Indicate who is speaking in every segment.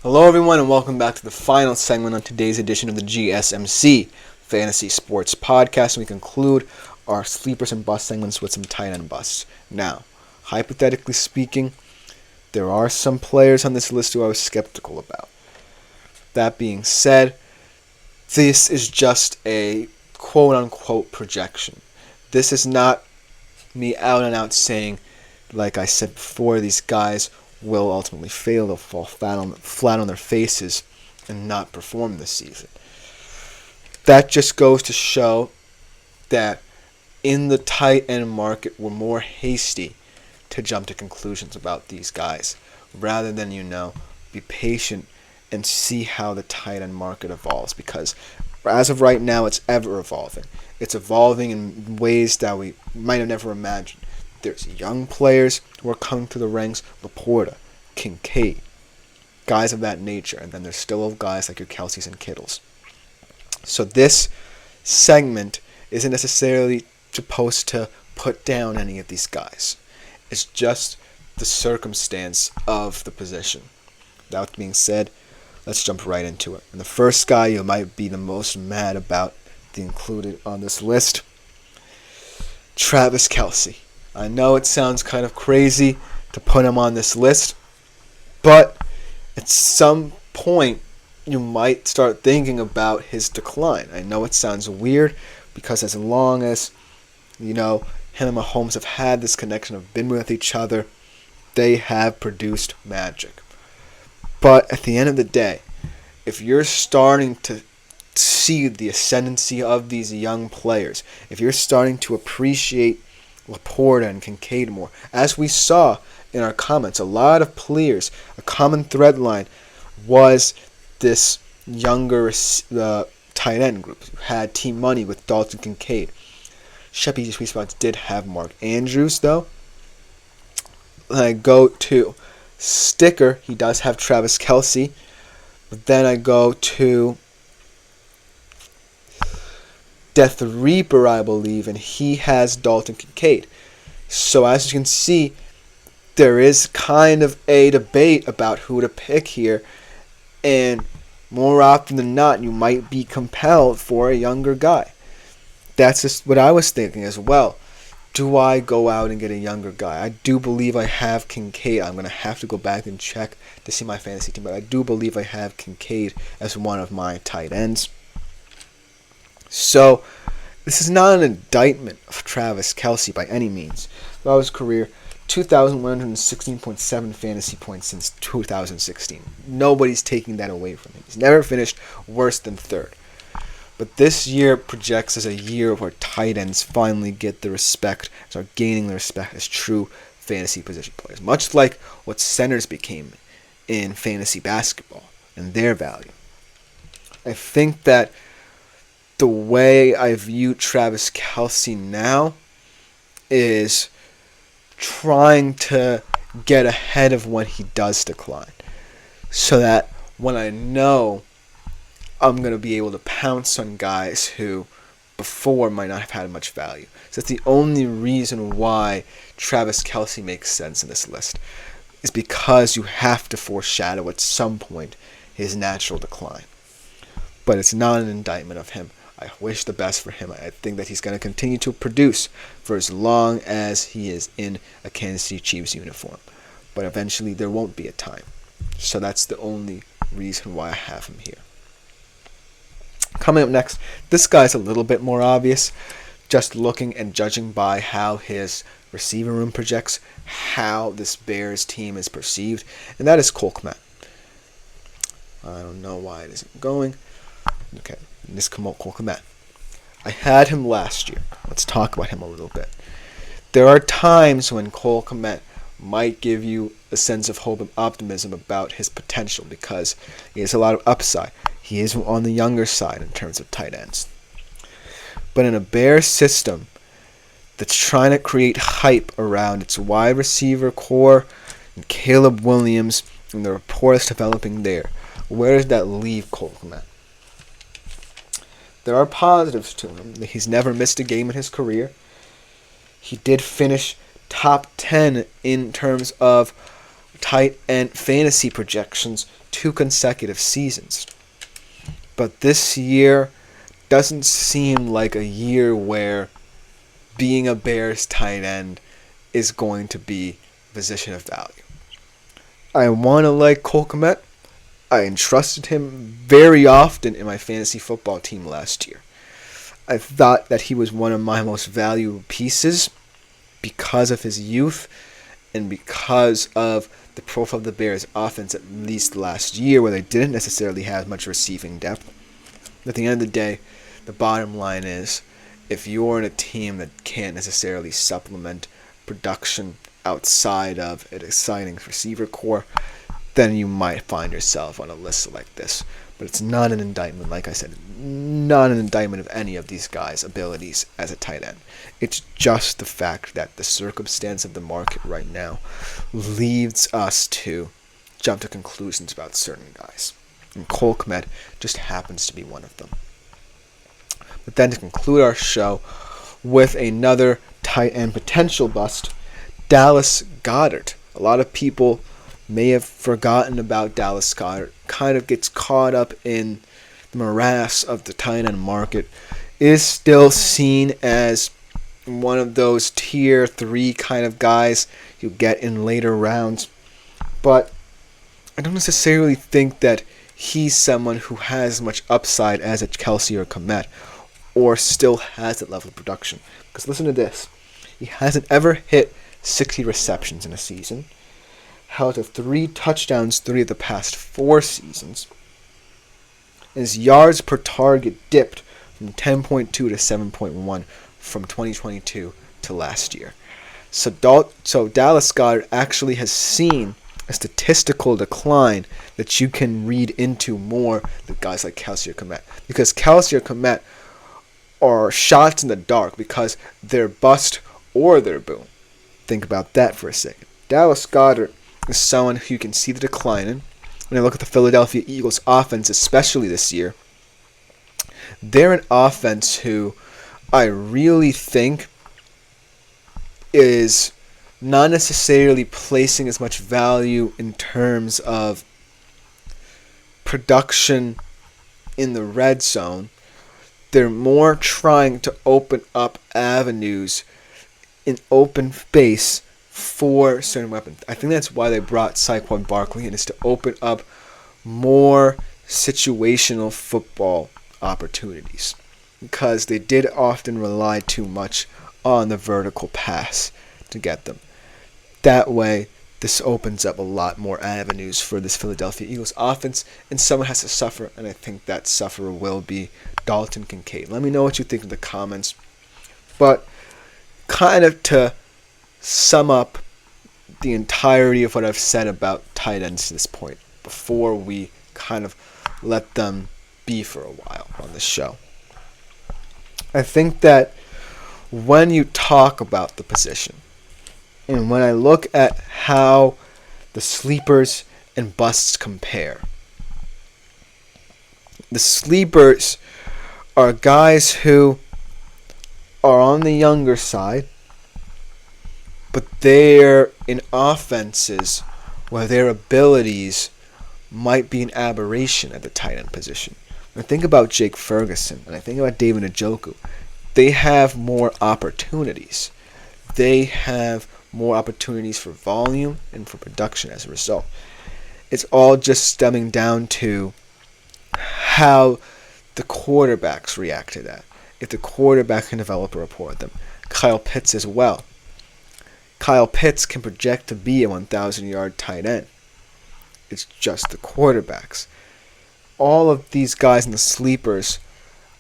Speaker 1: Hello everyone and welcome back to the final segment on today's edition of the GSMC Fantasy Sports Podcast. We conclude our sleepers and bust segments with some tight end busts. Now, hypothetically speaking, there are some players on this list who I was skeptical about. That being said, this is just a quote-unquote projection. This is not me out and out saying, like I said before, these guys will ultimately fail. They'll fall flat on their faces and not perform this season. That just goes to show that in the tight end market, we're more hasty to jump to conclusions about these guys rather than, be patient and see how the tight end market evolves, because as of right now, it's ever evolving. It's evolving in ways that we might have never imagined. There's young players who are coming through the ranks, Laporta, Kincaid, guys of that nature, and then there's still guys like your Kelce's and Kittles. So this segment isn't necessarily supposed to put down any of these guys. It's just the circumstance of the position. That being said, let's jump right into it. And the first guy you might be the most mad about the included on this list, Travis Kelce. I know it sounds kind of crazy to put him on this list, but at some point you might start thinking about his decline. I know it sounds weird because as long as, him and Mahomes have had this connection, have been with each other, they have produced magic. But at the end of the day, if you're starting to see the ascendancy of these young players, if you're starting to appreciate Laporta and Kincaid more, as we saw in our comments, a lot of players, a common thread line was this younger tight end group who had team money with Dalton Kincaid. Sheppy Sweet Spots did have Mark Andrews, though. I go to Sticker, he does have Travis Kelce, but then I go to Death Reaper, I believe, and he has Dalton Kincaid. So as you can see, there is kind of a debate about who to pick here, and more often than not, you might be compelled for a younger guy. That's just what I was thinking as well. Do I go out and get a younger guy? I do believe I have Kincaid. I'm going to have to go back and check to see my fantasy team, but I do believe I have Kincaid as one of my tight ends. So, this is not an indictment of Travis Kelce by any means. Throughout his career, 2,116.7 fantasy points since 2016. Nobody's taking that away from him. He's never finished worse than third. But this year projects as a year where tight ends finally get the respect, start gaining the respect as true fantasy position players. Much like what centers became in fantasy basketball and their value. I think that the way I view Travis Kelce now is trying to get ahead of when he does decline, so that when I know I'm going to be able to pounce on guys who before might not have had much value. So that's the only reason why Travis Kelce makes sense in this list, is because you have to foreshadow at some point his natural decline. But it's not an indictment of him. I wish the best for him. I think that he's going to continue to produce for as long as he is in a Kansas City Chiefs uniform. But eventually there won't be a time. So that's the only reason why I have him here. Coming up next, this guy's a little bit more obvious. Just looking and judging by how his receiver room projects, how this Bears team is perceived. And that is Cole Kmet. I don't know why it isn't going. Okay. This Cole Kmet. I had him last year. Let's talk about him a little bit. There are times when Cole Kmet might give you a sense of hope and optimism about his potential because he has a lot of upside. He is on the younger side in terms of tight ends. But in a Bears system that's trying to create hype around its wide receiver core and Caleb Williams and the rapport that's developing there, where does that leave Cole Kmet? There are positives to him. He's never missed a game in his career. He did finish top 10 in terms of tight end fantasy projections 2 consecutive seasons. But this year doesn't seem like a year where being a Bears tight end is going to be a position of value. I want to like Cole Kmet. I entrusted him very often in my fantasy football team last year. I thought that he was one of my most valuable pieces because of his youth and because of the profile of the Bears offense, at least last year, where they didn't necessarily have much receiving depth. At the end of the day, the bottom line is, if you're in a team that can't necessarily supplement production outside of an exciting receiver core, then you might find yourself on a list like this. But it's not an indictment, like I said, not an indictment of any of these guys' abilities as a tight end. It's just the fact that the circumstance of the market right now leads us to jump to conclusions about certain guys. And Cole Kmet just happens to be one of them. But then to conclude our show with another tight end potential bust, Dallas Goedert. A lot of people may have forgotten about Dallas Goedert. Kind of gets caught up in the morass of the tight end market. Is still seen as one of those tier 3 kind of guys you get in later rounds. But I don't necessarily think that he's someone who has much upside as a Kelsey or Kmet, or still has that level of production. Because listen to this. He hasn't ever hit 60 receptions in a season. Held to 3 touchdowns 3 of the past 4 seasons. And his yards per target dipped from 10.2 to 7.1 from 2022 to last year. So Dallas Goedert actually has seen a statistical decline that you can read into more than guys like Kelsey or Kmet. Because Kelsey or Kmet are shots in the dark because they're bust or they're boom. Think about that for a second. Dallas Goedert is someone who you can see the decline in. When I look at the Philadelphia Eagles offense, especially this year, they're an offense who I really think is not necessarily placing as much value in terms of production in the red zone. They're more trying to open up avenues in open space for certain weapons. I think that's why they brought Saquon Barkley in, is to open up more situational football opportunities. Because they did often rely too much on the vertical pass to get them. That way, this opens up a lot more avenues for this Philadelphia Eagles offense, and someone has to suffer, and I think that sufferer will be Dalton Kincaid. Let me know what you think in the comments. But kind of to sum up the entirety of what I've said about tight ends to this point, before we kind of let them be for a while on this show. I think that when you talk about the position, and when I look at how the sleepers and busts compare, the sleepers are guys who are on the younger side, but they're in offenses where their abilities might be an aberration at the tight end position. When I think about Jake Ferguson and I think about David Njoku, they have more opportunities. They have more opportunities for volume and for production as a result. It's all just stemming down to how the quarterbacks react to that. If the quarterback can develop a rapport with them. Kyle Pitts as well. Kyle Pitts can project to be a 1,000-yard tight end. It's just the quarterbacks. All of these guys in the sleepers,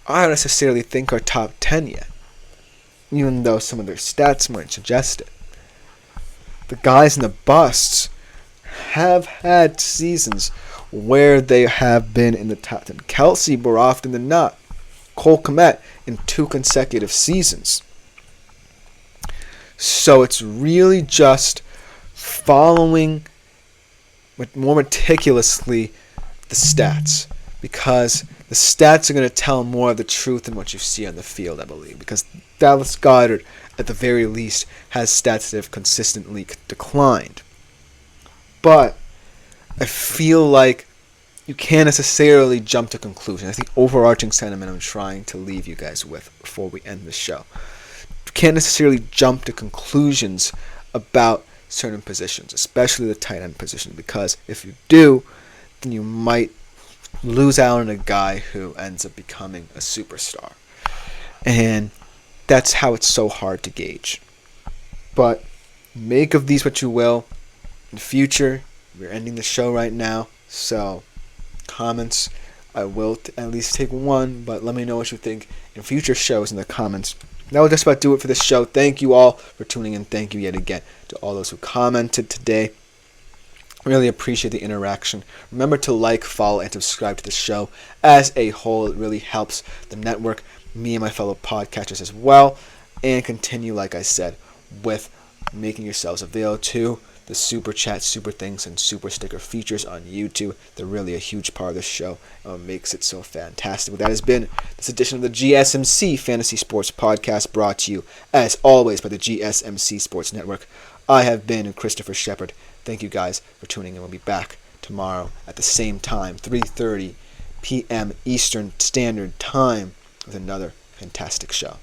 Speaker 1: I don't necessarily think are top 10 yet, even though some of their stats might suggest it. The guys in the busts have had seasons where they have been in the top 10. Kelsey, more often than not. Cole Kmet in 2 consecutive seasons. So it's really just following more meticulously the stats, because the stats are going to tell more of the truth than what you see on the field, I believe. Because Dallas Goedert, at the very least, has stats that have consistently declined. But I feel like you can't necessarily jump to conclusions. That's the overarching sentiment I'm trying to leave you guys with before we end the show. You can't necessarily jump to conclusions about certain positions, especially the tight end position, because if you do, then you might lose out on a guy who ends up becoming a superstar. And that's how it's so hard to gauge. But make of these what you will. In the future, we're ending the show right now, so comments, I will at least take one, but let me know what you think in future shows in the comments. That will just about do it for this show. Thank you all for tuning in. Thank you yet again to all those who commented today. Really appreciate the interaction. Remember to like, follow, and subscribe to the show as a whole. It really helps the network, me and my fellow podcasters as well, and continue, like I said, with making yourselves available to the super chat, super things, and super sticker features on YouTube. They're really a huge part of the show and what makes it so fantastic. Well, that has been this edition of the GSMC Fantasy Sports Podcast, brought to you, as always, by the GSMC Sports Network. I have been Christopher Shepard. Thank you guys for tuning in. We'll be back tomorrow at the same time, 3:30 p.m. Eastern Standard Time, with another fantastic show.